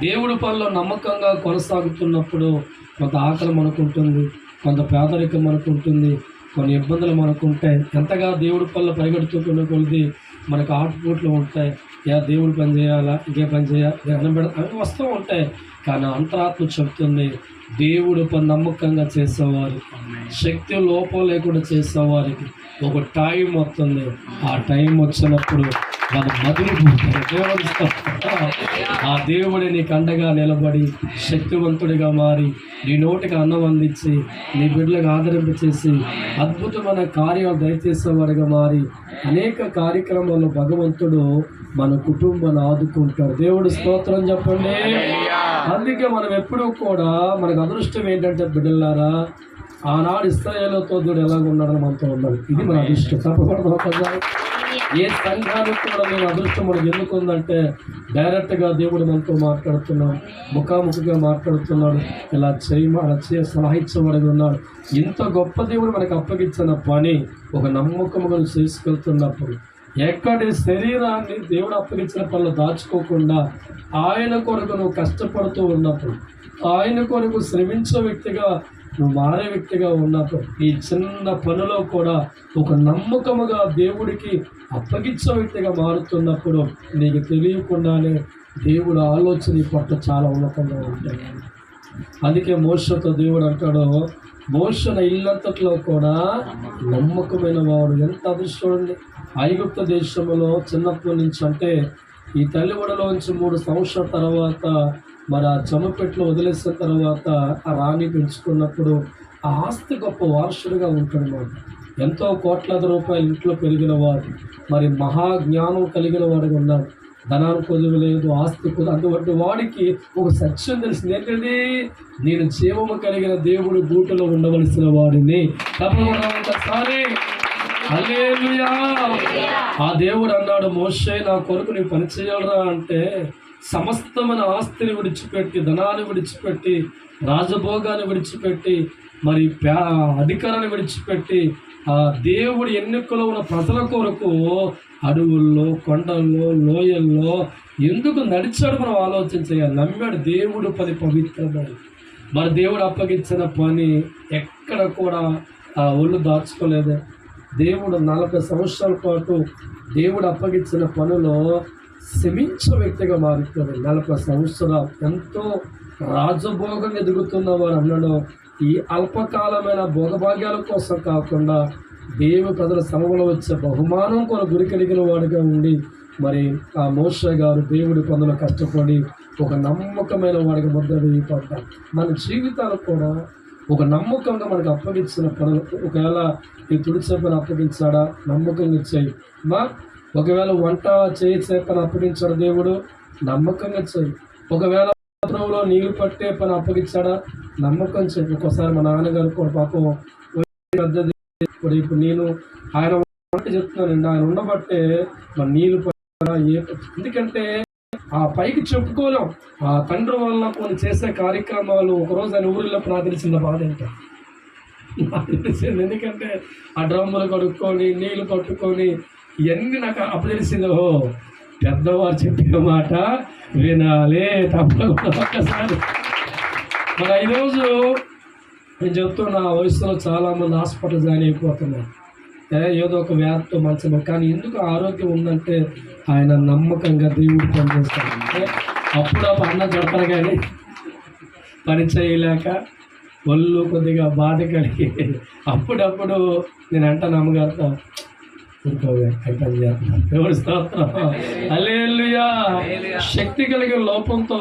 Speaker 1: దేవుడి పనిలో నమ్మకంగా కొనసాగుతున్నప్పుడు కొంత ఆకలి మనకుంటుంది, కొంత పేదరికం మనకుంటుంది, కొన్ని ఇబ్బందులు మనకుంటాయి. ఎంతగా దేవుడి పనిలో పరిగెడుతున్న కొలిది మనకు ఆటుపోట్లు ఉంటాయి. దేవుడి పని చేయాలా, ఇంకే పని చేయాలి, అన్నం అవి వస్తూ ఉంటాయి. కానీ అంతరాత్మ చెప్తుంది, దేవుడు పని నమ్మకంగా చేసేవారు, శక్తి లోపం లేకుండా చేసేవారికి ఒక టైం వస్తుంది. ఆ టైం వచ్చినప్పుడు వాళ్ళు మదిలిపోతారు. ఆ దేవుడి నీకు అండగా నిలబడి శక్తివంతుడిగా మారి నీ నోటికి అన్నం అందించి నీ బిడ్డలకు ఆదరింప చేసి అద్భుతమైన కార్యాలు దయచేసేవాడిగా మారి అనేక కార్యక్రమాల్లో భగవంతుడు మన కుటుంబాన్ని ఆదుకుంటాడు. దేవుడు స్తోత్రం చెప్పండి. అందుకే మనం ఎప్పుడూ కూడా మనకు అదృష్టం ఏంటంటే బిడ్డలారా, ఆనాడు ఇశ్రాయేలుతో దేవుడు ఎలాగ ఉన్నాడని మనతో ఉన్నాడు. ఇది మన అదృష్టం. తప్పకుండా ఏ సంఘానికి కూడా మేము అదృష్టం మనకు ఎందుకుందంటే డైరెక్ట్గా దేవుడు మనతో మాట్లాడుతున్నాడు, ముఖాముఖిగా మాట్లాడుతున్నాడు. ఇలా అలా సలహా ఇచ్చేవాడిగా ఉన్నాడు. ఇంత గొప్ప దేవుడు మనకు అప్పగించిన పని ఒక నమ్మకముగా చేసుకెళ్తున్నప్పుడు ఎక్కడి శరీరాన్ని దేవుడు అప్పగించిన పనులు దాచుకోకుండా ఆయన కొరకు నువ్వు కష్టపడుతూ ఉన్నప్పుడు, ఆయన కొరకు శ్రమించే వ్యక్తిగా నువ్వు మారే వ్యక్తిగా ఉన్నప్పుడు, ఈ చిన్న పనిలో కూడా ఒక నమ్మకముగా దేవుడికి అప్పగించే వ్యక్తిగా మారుతున్నప్పుడు నీకు తెలియకుండానే దేవుడు ఆలోచన పట్ల చాలా ఉన్నతంగా ఉంటాయి. అందుకే మోషతో దేవుడు అంటాడు, మోషన ఇల్లంతట్లో కూడా నమ్మకమైన వాడు. ఎంత అదృష్టం అండి. ఐగుప్తు దేశంలో చిన్నప్పటి నుంచి, అంటే ఈ తల్లి ఒడిలోంచి 3 సంవత్సరాల తర్వాత మరి ఆ జమపెట్లో వదిలేసిన తర్వాత ఆ రాణి పెంచుకున్నప్పుడు ఆ ఆస్తి గొప్ప వారసుడిగా ఉంటాడన్నమాట. ఎంతో కోట్లాది రూపాయలు ఇంట్లో పెరిగిన వాడు, మరి మహాజ్ఞానం కలిగిన వాడిగా ఉన్నాడు. ధనానికి కొదువు లేదు, ఆస్తి కొద్దు. అటువంటి వాడికి ఒక సత్యం తెలిసింది. ఏంటంటే నేను జీవము కలిగిన దేవుడి గూటిలో ఉండవలసిన వాడిని. ఒకసారి హల్లెలూయా. ఆ దేవుడు అన్నాడు, మోషే నా కొరకు నీ పని చేయాలరా అంటే సమస్తమైన ఆస్తిని విడిచిపెట్టి, ధనాన్ని విడిచిపెట్టి, రాజభోగాన్ని విడిచిపెట్టి, మరి అధికారాన్ని విడిచిపెట్టి ఆ దేవుడి ఎన్నికలో ఉన్న ప్రజల కొరకు అడవుల్లో, కొండల్లో, లోయల్లో ఎందుకు నడిచాడు మనం ఆలోచన చేయాలి. నమ్మాడు దేవుడు పని పవిత్రమైనది. మరి దేవుడు అప్పగించిన పని ఎక్కడ కూడా ఒళ్ళు దాచుకోలేదే. దేవుడు 40 సంవత్సరాల పాటు దేవుడు అప్పగించిన పనిలో శ్రమించే వ్యక్తిగా మారిపోయాడు. 40 సంవత్సరాలు ఎంతో రాజభోగంగా ఎదుగుతున్నవారు అన్నాడు. ఈ అల్పకాలమైన భోగభాగ్యాల కోసం కాకుండా దేవుని ప్రజల శ్రమలో వచ్చే బహుమానం కొరకు గురి కలిగిన వాడిగా ఉండి, మరి ఆ మోషే గారు దేవుడి పనులు కష్టపడి ఒక నమ్మకమైన వాడికి ముద్ర వేయబడ్డారు. మన జీవితాలు కూడా ఒక నమ్మకంగా మనకు అప్పగించిన పనులు, ఒకవేళ ఈ తుడిచే పని అప్పగించాడా, నమ్మకంగా చేయి. ఒకవేళ వంట చేసే పని అప్పగించాడు దేవుడు, నమ్మకంగా చేయి. ఒకవేళ పాత్రలో నీళ్లు పట్టే పని అప్పగించాడా, నమ్మకం చేయి. ఒక్కోసారి మా నాన్నగారు కూడా పాపం పెద్దది, ఇప్పుడు నేను ఆయన చెప్తున్నానండి, ఆయన ఉండబట్టే మరి నీళ్లు పట్టాడా ఎందుకంటే ఆ పైకి చెప్పుకోలేం. ఆ తండ్రి వల్ల కొన్ని చేసే కార్యక్రమాలు ఒకరోజు ఆయన ఊరిలో ప్రార్థించిన బాధ ఏంటో నాకు తెలిసింది. ఎందుకంటే ఆ డ్రమ్ములు కడుక్కొని నీళ్లు పట్టుకొని ఇవన్నీ నాకు అప్పుడు తెలిసింది. ఓహో, పెద్దవారు చెప్పిన మాట వినాలి తప్పకుండా. ఒక్కసారి మరి ఈరోజు నేను చెప్తున్నా, వయసులో చాలామంది హాస్పిటల్ జాయిన్ అయిపోతున్నారు. ఏదో ఒక వ్యాధితో మంచం. కానీ ఎందుకు ఆరోగ్యం ఉందంటే ఆయన నమ్మకంగా దేవుడు పనిచేస్తాడు. అంటే అప్పుడు అన్న చెడతారు కానీ పని చేయలేక ఒళ్ళు కొద్దిగా బాధ కలిగి అప్పుడప్పుడు నేను అంటాను అమ్మగారితో, దేవుడి స్తోత్రం హల్లెలూయా. శక్తి కలిగిన లోపంతో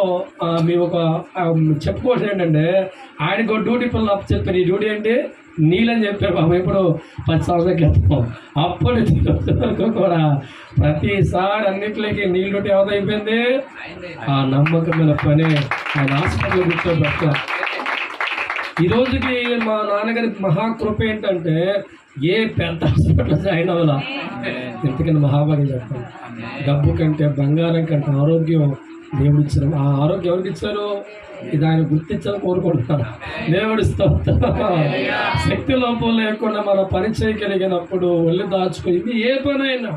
Speaker 1: మీ ఒక చెప్పుకోవడం ఏంటంటే, ఆయనకు డ్యూటీ పనులు అప్పు చెప్పారు. ఈ డ్యూటీ అంటే నీళ్ళని చెప్పారు బాబు ఇప్పుడు 10 సంవత్సరాల క్రితం. అప్పటి వరకు కూడా ప్రతిసారి అన్నింటిలోకి నీళ్ళ డ్యూటీ ఏమైపోయింది. ఆ నమ్మకమైన పని ఆయన హాస్పిటల్ కూర్చోబెట్టారు. ఈ రోజుకి మా నాన్నగారి మహాకృప ఏంటంటే ఏ పెద్ద హాస్పిటల్ జాయిన్ అవ్వాలా. ఎందుకంటే మహాభాగ్యం చెప్తాను, డబ్బు కంటే బంగారం కంటే ఆరోగ్యం దేవుడు ఇచ్చారు. ఆ ఆరోగ్యం ఎవరికి ఇచ్చారు? ఇది ఆయన గుర్తించాలని కోరుకుంటున్నారు. దేవుడి స్తోత్రం. శక్తి లోపం లేకుండా మన పని చేయగలిగినప్పుడు ఒళ్ళు దాచుకుని ఇది ఏ పనైనా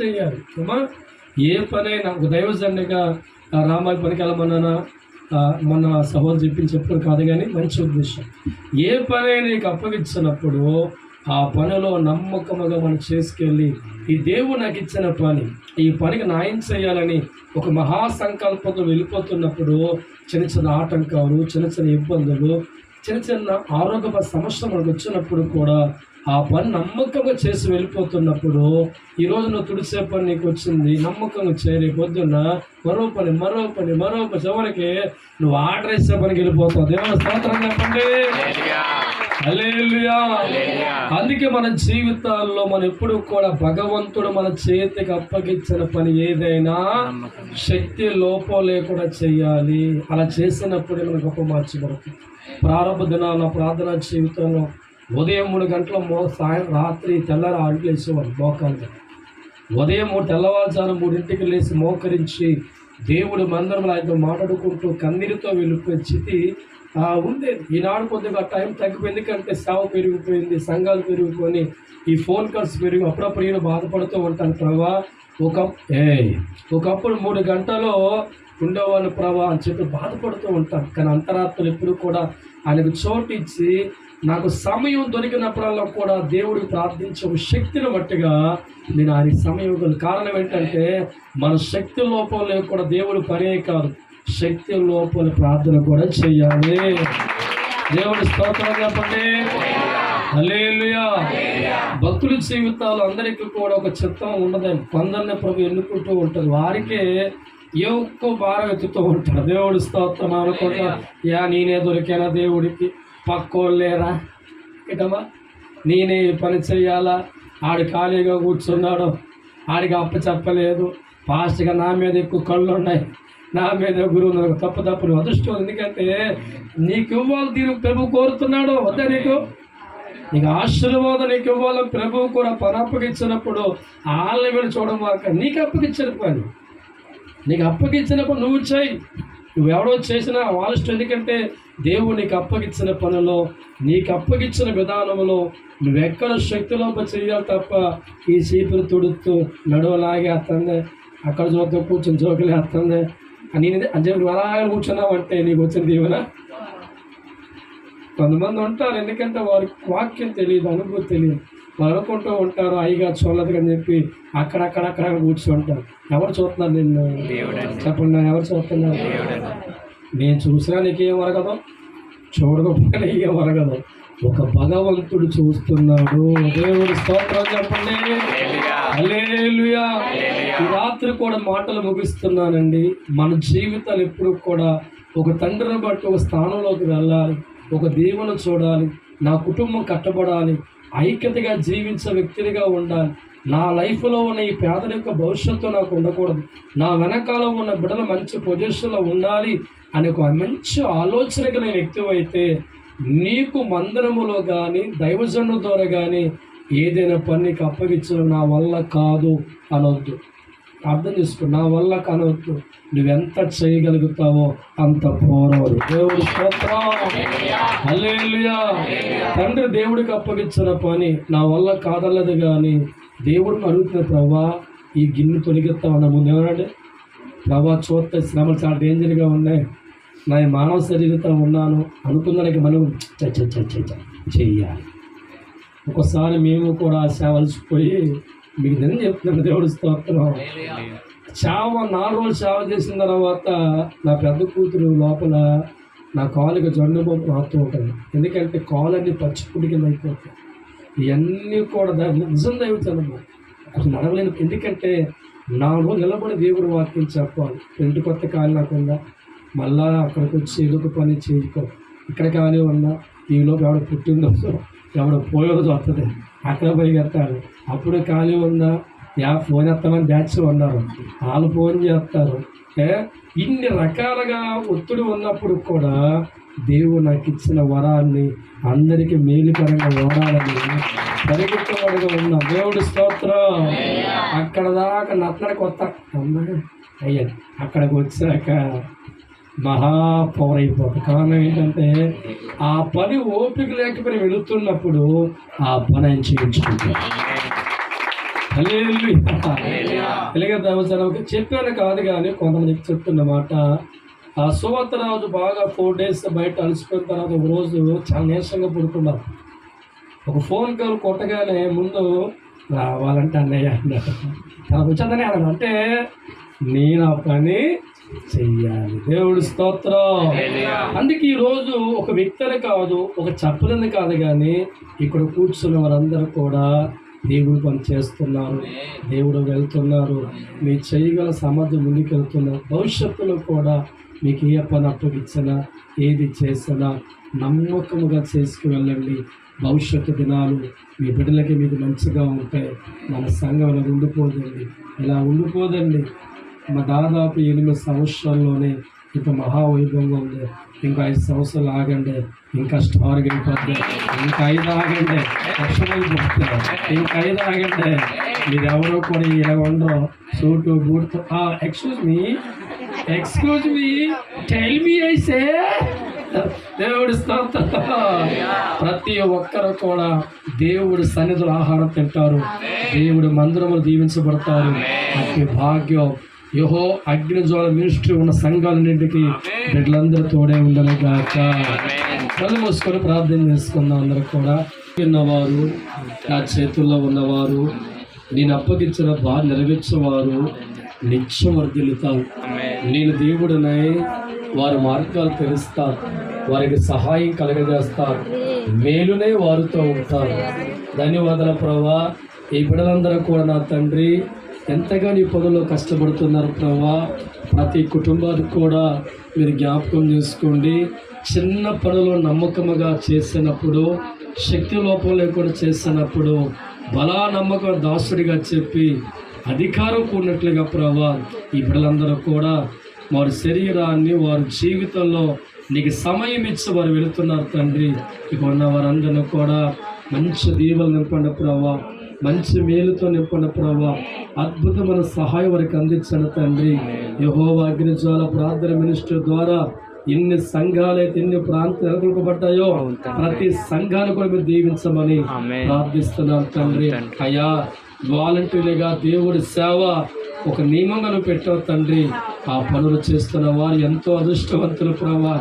Speaker 1: చెయ్యాలి. ఏ పనైనా ఒక దైవజన్నిగా రామాయి పనికి వెళ్ళమన్నానా మన సహోదరు చెప్పడం కాదు, కానీ మంచి ఉద్దేశం. ఏ పనైనా నీకు అప్పగించినప్పుడు ఆ పనిలో నమ్మకముగా మనం చేసుకెళ్ళి, ఈ దేవుడు నాకు ఇచ్చిన పని, ఈ పనికి న్యాయం చేయాలని ఒక మహాసంకల్పంతో వెళ్ళిపోతున్నప్పుడు చిన్న చిన్న ఆటంకాలు, చిన్న చిన్న ఇబ్బందులు, చిన్న చిన్న ఆరోగ్య సమస్యలు మనకు వచ్చినప్పుడు కూడా ఆ పని నమ్మకంగా చేసి వెళ్ళిపోతున్నప్పుడు, ఈరోజు నువ్వు తుడిసే పని నీకు వచ్చింది, నమ్మకంగా చేరి పొద్దున్న మరో పని చివరికి నువ్వు ఆర్డర్ ఇచ్చే పనికి వెళ్ళిపోతావు. దేవుని స్తోత్రం చెప్పండి. హల్లెలూయా. అందుకే మన జీవితాల్లో మనం ఎప్పుడు కూడా భగవంతుడు మన చేతికి అప్పగించిన పని ఏదైనా శక్తి లోపం లేకుండా చేయాలి. అలా చేసినప్పుడే మన గొప్ప మార్చబడుతుంది. ప్రారంభ దినాల ప్రార్థనా జీవితంలో ఉదయం 3 గంటల రాత్రి తెల్లారి ఆటలు వేసేవారు మోకాలు. ఉదయం తెల్లవారుజాము 3ంటికి లేచి మోకరించి దేవుడు మందిరంలో ఆయనతో మాట్లాడుకుంటూ కన్నీరుతో వెళ్ళిపోయే స్థితి ఉండేది. ఈనాడు కొద్దిగా టైం తగ్గిపోయింది, ఎందుకంటే సేవ పెరిగిపోయింది, సంఘాలు పెరిగిపోయి, ఈ ఫోన్ కాల్స్ పెరిగి అప్పుడప్పుడు నేను బాధపడుతూ ఉంటాను. ప్రభా ఒకప్పుడు 3 గంటలు ఉండేవాళ్ళు ప్రభా అని చెప్పి బాధపడుతూ ఉంటాను. కానీ అంతరాత్మలు ఎప్పుడు కూడా ఆయనకు చోటు ఇచ్చి నాకు సమయం దొరికినప్పుడల్లా కూడా దేవుడికి ప్రార్థించే శక్తిని బట్టిగా నేను ఆయన సమయం. కారణం ఏంటంటే మన శక్తి లోపం లేకుండా దేవుడు పనే కాదు, శక్తి లోపల ప్రార్థన కూడా చెయ్యాలి. దేవుడి స్తోత్రం చెప్పండి. హల్లెలూయా. భక్తుల జీవితాలు అందరికీ కూడా ఒక చిత్తం ఉండదండి. కొందరిని ప్రభు ఎన్నుకుంటూ ఉంటారు. వారికే ఏ ఒక్క భారం ఎత్తుతూ ఉంటాడు. దేవుడి స్తోత్రం అనుకుంటా, నేనే దొరికానా దేవుడికి, పక్కోళ్ళు లేరా ఇటమా, నేనే పని చేయాలా, ఆడు ఖాళీగా కూర్చున్నాడు, ఆడికి అప్ప చెప్పలేదు, ఫాస్ట్గా నా మీద ఎక్కువ కళ్ళు ఉన్నాయి, నా మీద గురువు తప్పును అదృష్టం. ఎందుకంటే నీకు ఇవ్వాలి, దీనికి ప్రభు కోరుతున్నాడు. వద్దా నీకు ఆశీర్వాదం నీకు ఇవ్వాలని ప్రభువు కూడా పని అప్పగించినప్పుడు వాళ్ళని వెళ్ళి చూడమాక. నీకు అప్పగించిన పని, నీకు అప్పగించినప్పుడు నువ్వు చేయి. నువ్వెవడో చేసినా వాళ్ళ ఎందుకంటే దేవుడు నీకు అప్పగించిన పనిలో, నీకు అప్పగించిన విధానంలో నువ్వెక్కడ శక్తిలో చేయాలి తప్ప ఈ చీపురు తుడుతూ నడువలాగే అత్తందే, అక్కడ చూస్తూ కూర్చొని జోకులే అత్తందే నేను అని చెప్పి అలాగే కూర్చున్నావంటే నీకు వచ్చిన దీవెన. కొంతమంది ఉంటారు, ఎందుకంటే వారికి వాక్యం తెలియదు, అనుభూతి తెలియదు. వాళ్ళు అనుకుంటూ ఉంటారు అయ్యగా చూడలేదు అని చెప్పి అక్కడక్కడ కూర్చుంటారు. ఎవరు చూస్తున్నారు నిన్ను చెప్పండి, ఎవరు చూస్తున్నారు? నేను చూసినా నీకేం వరగదు, చూడకపోయినా నీకేం వరగదు. ఒక భగవంతుడు చూస్తున్నాడు. దేవుడి స్తోత్రం చెప్పండి. హల్లెలూయా. ఈ రాత్రి కూడా మాటలు ముగిస్తున్నానండి. మన జీవితాలు ఎప్పుడు కూడా ఒక తండ్రిని బట్టి ఒక స్థానంలోకి వెళ్ళాలి, ఒక దీవెన చూడాలి, నా కుటుంబం కట్టబడాలి, ఐక్యతగా జీవించే వ్యక్తిగా ఉండాలి. నా లైఫ్లో ఉన్న ఈ పేదరిక భవిష్యత్తు నాకు ఉండకూడదు, నా వెనకాల ఉన్న బిడ్డలు మంచి పొజిషన్లో ఉండాలి అనే ఒక మంచి ఆలోచన కలిగిన వ్యక్తి అయితే నీకు మందిరములో కానీ దైవజనుల ద్వారా కానీ ఏదైనా పని నీకు అప్పగించడం నా వల్ల కాదు అనవద్దు. అర్థం చేసుకో, నా వల్ల కనవద్దు. నువ్వెంత చేయగలుగుతావో అంత పోరాడు. దేవుడి స్తోత్రం. హల్లెలూయా. తండ్రి దేవుడికి అప్పగించిన పని నా వల్ల కాదల్లదు కానీ దేవుడిని అడుగుతున్న ప్రభా ఈ గిన్నె తొలగిస్తామన్న ముందు ఏమన్నాడు? ప్రభా చూస్తే శ్రమలు చాలా డేంజర్గా ఉన్నాయి, నా మానవ శరీరంతో ఉన్నాను అనుకున్నానికి మనం చెయ్యాలి. ఒకసారి మేము కూడా సేవలసిపోయి మీకు నేను చెప్తున్నాను దేవుడి స్తోత్రం. సేవ 4 రోజులు సేవ చేసిన తర్వాత నా పెద్ద కూతురు లోపల నా కాలుకి జొండు బొమ్మ రాస్తూ ఉంటుంది. ఎందుకంటే కాలన్నీ పచ్చిపుడి కింద అయిపోతాయి. ఇవన్నీ కూడా నిజం దైవచనము అసలు నడవలేను. ఎందుకంటే 4 రోజులు నిలబడి దేవుడు వాక్యం చెప్పాలి. ఇంటి కొత్త కాలు నాకుందా, మళ్ళా అక్కడికి వచ్చి ఏదో పని చేయకో. ఇక్కడ కానీ ఉన్నా ఈలోపు ఎవడ పుట్టిందో ఎవడ పోయేది వస్తుంది, అక్కడ పోయి కట్టాలి. అప్పుడు ఖాళీ ఉందా, ఫోన్ ఎత్తామని బ్యాచ్ ఉన్నారు, వాళ్ళు ఫోన్ చేస్తారు. ఇన్ని రకాలుగా ఒత్తిడి ఉన్నప్పుడు కూడా దేవుడు నాకు ఇచ్చిన వరాన్ని అందరికీ మేలుకరంగా ఓడాలని పరిగెత్తవాడుగా ఉన్నా. దేవుడి స్తోత్రం. అక్కడ దాకా నత్తడి కొత్త అమ్మాయి అయ్యాను. అక్కడికి వచ్చాక మహాపవర్ అయిపోతుంది. కారణం ఏంటంటే ఆ పని ఓపిక లేకపోయి వెళుతున్నప్పుడు ఆ పని ఆయన చేయించుకుంటాడు. ఇలాగే దేవచనం చెప్పాను కాదు కానీ కొంతమందికి చెప్తున్నమాట. ఆ సువార్తరాజు బాగా 4 days బయట అలసిపోయిన తర్వాత ఒక రోజు చాలా నీరసంగా పడుకున్నారు. ఒక ఫోన్ కాల్ కొట్టగానే ముందు రావాలంటే అన్నయ్య అన్నారు. తనకు వచ్చేదని అన్నాను. అంటే నేను ఆ పని చెయ్యాలి. దేవుడి స్తోత్రం. అందుకే ఈరోజు ఒక వ్యక్తిని కాదు, ఒక చెప్పలని కాదు కానీ ఇక్కడ కూర్చున్న వారందరూ కూడా దేవుడు పని చేస్తున్నారు, దేవుడు వెళ్తున్నారు, మీరు చేయగల సామర్థ్యం ముందుకెళ్తున్నారు. భవిష్యత్తులో కూడా మీకు ఏ పని అప్పగించినా ఏది చేసినా నమ్మకముగా చేసుకువెళ్ళండి. భవిష్యత్తు దినాలు మీ బిడ్డలకి మీకు మంచిగా ఉంటాయి. మన సంఘం ఇలా ఉండిపోదండి, ఇలా ఉండిపోదండి. మా దాదాపు 8 సంవత్సరాల్లోనే ఇంత మహావైభవంగా ఉంది. ఇంకా 5 సంవత్సరాలు ఆగండి, ఇంకా స్టార్గా అయిపోద్ది. ఇంకా 5 ఆగండి, లక్షమైపోతుంది. ఇంకా 5 ఆగండి. మీరు ఎవరో కూడా ఇలా ఉండరు, సూటు బూట్తో. ఎక్స్క్యూజ్ మీ టెల్ మీ అయితే దేవుడి స్తోత్రం. ప్రతి ఒక్కరు కూడా దేవుడి సన్నిధిలో ఆహారం తింటారు, దేవుడి మందిరములు దీవించబడతారు. అతి భాగ్యం యెహో అగ్నిజ్వాల మినిస్ట్రీ ఉన్న సంఘాలన్నింటికి బిడ్డలందరూ తోడే ఉండను గాక. కళ్ళు మూసుకొని ప్రార్థన చేసుకుందాం. అందరూ కూడా ఉన్నవారు, నా చేతుల్లో ఉన్నవారు, నేను అప్పగించిన బాగా నెరవేర్చేవారు నిత్యం వర్ధిల్లుతారు. నేను దేవుడినై వారి మార్గాలు తెరుస్తాను, వారికి సహాయం కలగజేస్తాను. మేలునే వారితో ఉంటారు. ధన్యవాదాలు ప్రభా. ఈ బిడ్డలందరూ కూడా నా తండ్రి ఎంతగా నీ పనుల్లో కష్టపడుతున్నారు ప్రభా. ప్రతి కుటుంబానికి కూడా మీరు జ్ఞాపకం చేసుకోండి. చిన్న పనులు నమ్మకముగా చేసినప్పుడు, శక్తి లోపం లేకుండా చేసినప్పుడు, బలా నమ్మకం దాసుడిగా చెప్పి అధికారం కూడినట్లుగా ప్రభా ఈ బిడ్డలందరూ కూడా వారి శరీరాన్ని వారి జీవితంలో నీకు సమయం ఇచ్చి వారు వెళుతున్నారు తండ్రి. ఇక ఉన్న వారందరినీ కూడా మంచి దీవెలు నింపండి ప్రభా, మంచి మేలుతో నింపండి ప్రభా, అద్భుతమైన సహాయం వారికి అందించండి తండ్రి. యెహోవా అగ్నిజ్వాల ప్రార్థన మినిస్టర్ ద్వారా ఎన్ని సంఘాలైతే ఎన్ని ప్రాంతాలు నెలకొల్పబడ్డాయో ప్రతి సంఘాన్ని కూడా మీరు దీవించమని ప్రార్థిస్తున్నాను తండ్రి. అయ్యా వాలంటీర్లుగా దేవుడి సేవ ఒక నియమంగా నువ్వు పెట్టావు తండ్రి. ఆ పనులు చేస్తున్న వారు ఎంతో అదృష్టవంతులు ప్రభా.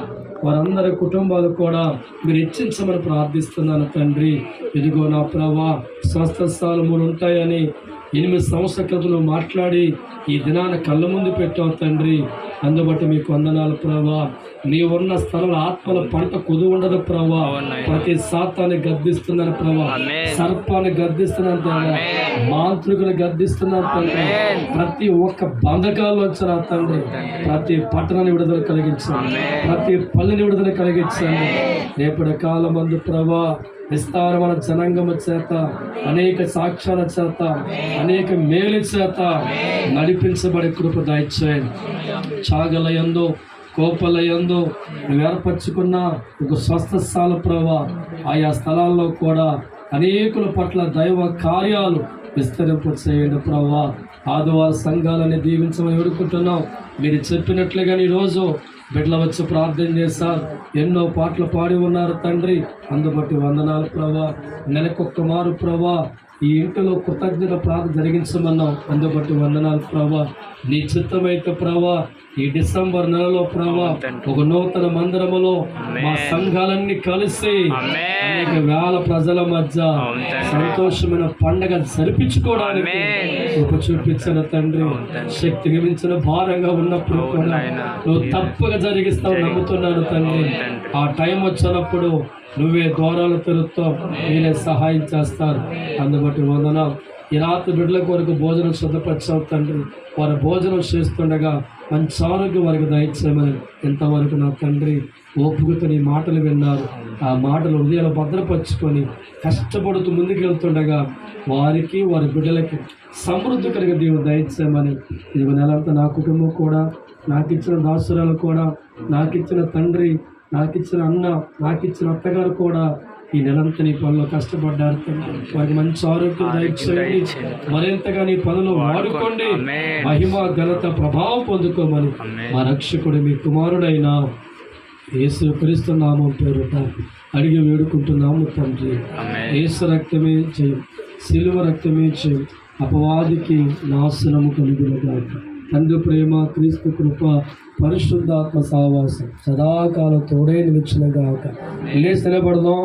Speaker 1: వారందరి కుటుంబాలు కూడా మీరు హెచ్చించమని ప్రార్థిస్తున్నాను తండ్రి. ఇదిగో నా ప్రభా స్వస్థ స్థలాలు 3 ఉంటాయని 8 సంవత్సరాల క్రితం మాట్లాడి ఈ దినాన్ని కళ్ళ ముందు పెట్టావు తండ్రి. అందుబట్టి మీకు వందనాలు ప్రభా. నీవున్న స్థలంలో ఆత్మల పంట కొదు ఉండదు ప్రభా. ప్రతి శాతాన్ని గద్దిస్తున్నాను ప్రభా, సర్పాన్ని గద్దిస్తున్నాను తండ్రి, మాంత్రికులు గద్దిస్తున్నాను తండ్రి. ప్రతి ఒక్క బంధకాల్లో వచ్చిన తండ్రి ప్రతి పట్టణాన్ని విడుదల కలిగించండి, ప్రతి పల్లెని విడుదల కలిగించండి. రేపటి కాలం మందు ప్రభా విస్తారమైన జనాంగము చేత, అనేక సాక్ష్యాల చేత, అనేక మేలు చేత నడిపించబడే కృప దయచేయండి. చాగలయందు కోపలయందు నువ్వు ఏర్పరచుకున్న ఒక స్వస్థ స్థల ప్రభా, ఆయా స్థలాల్లో కూడా అనేకుల పట్ల దైవ కార్యాలు విస్తరింప చేయండి ప్రభా. ఆదివార సంఘాలని దీవించమని వేడుకుంటున్నాం. మీరు చెప్పినట్లుగా ఈరోజు బిడ్డలు వచ్చి ప్రార్థన చేశారు, ఎన్నో పాటలు పాడి ఉన్నారు తండ్రి. అందుబట్టి వందనాలు ప్రభా. నెలకొక్క మారు ప్రభా ఈ ఇంటిలో కృతజ్ఞత ప్రార్థన జరిగించమన్నాం. అందుబట్టి వందనాలు ప్రభా. నీ చిత్తమైతే ప్రభా ఈ డిసెంబర్ నెలలో ప్రభా ఒక నూతన మందిరములో మా సంఘాలన్నీ కలిసి అనేక వేల ప్రజల మధ్య సంతోషమైన పండగ జరిపించుకోవడానికి కృప చూపించిన తండ్రి. శక్తికి మించిన భారంగా ఉన్నప్పుడు కూడా నువ్వు తప్పగా జరిగిస్తావు నమ్ముతున్నాను తండ్రి. ఆ టైం వచ్చినప్పుడు నువ్వే ద్వారాలు తెరుస్తావు, నేనే సహాయం చేస్తారు. అందుబట్టి వందనం. ఈ రాత్రి బిడ్డల కొరకు భోజనం శుద్ధపరచావు తండ్రి. వారు భోజనం చేస్తుండగా మంచి ఆరోగ్యం వారికి దయచేయమని ఎంతవరకు నా తండ్రి ఓపికతో నీ మాటలు విన్నారు. ఆ మాటలు హృదయాలు భద్రపరుచుకొని కష్టపడుతూ ముందుకు వెళ్తుండగా వారికి వారి బిడ్డలకి సమృద్ధి కలిగి దేవుడు దయచేయమని. ఇది నెలంతా నా కుటుంబం కూడా, నాకు ఇచ్చిన దాసురాలు కూడా, నాకు ఇచ్చిన తండ్రి, నాకు ఇచ్చిన అన్న, నాకు ఇచ్చిన అత్తగారు కూడా ఈ నెలంతా నీ పనులు కష్టపడ్డారు. వారికి మంచి ఆరోగ్యం దయచేయండి. మరింతగా నీ పనులు వాడుకోండి. మహిమ ఘనత ప్రభావం పొందుకోమని మా రక్షకుడు మీ కుమారుడైన యేసు క్రీస్తు నామం పేరుట అడిగి వేడుకుంటున్నాము తండ్రి. యేసు రక్తమే చేయం, సిలువ రక్తమే చేయం, అపవాదికి నాశనము కలుగునుగాక. తండ్రి ప్రేమ, క్రీస్తు కృప, పరిశుద్ధాత్మ సహవాసం సదాకాలం తోడే నిలిచినగాక. లేచి నిలబడదాం.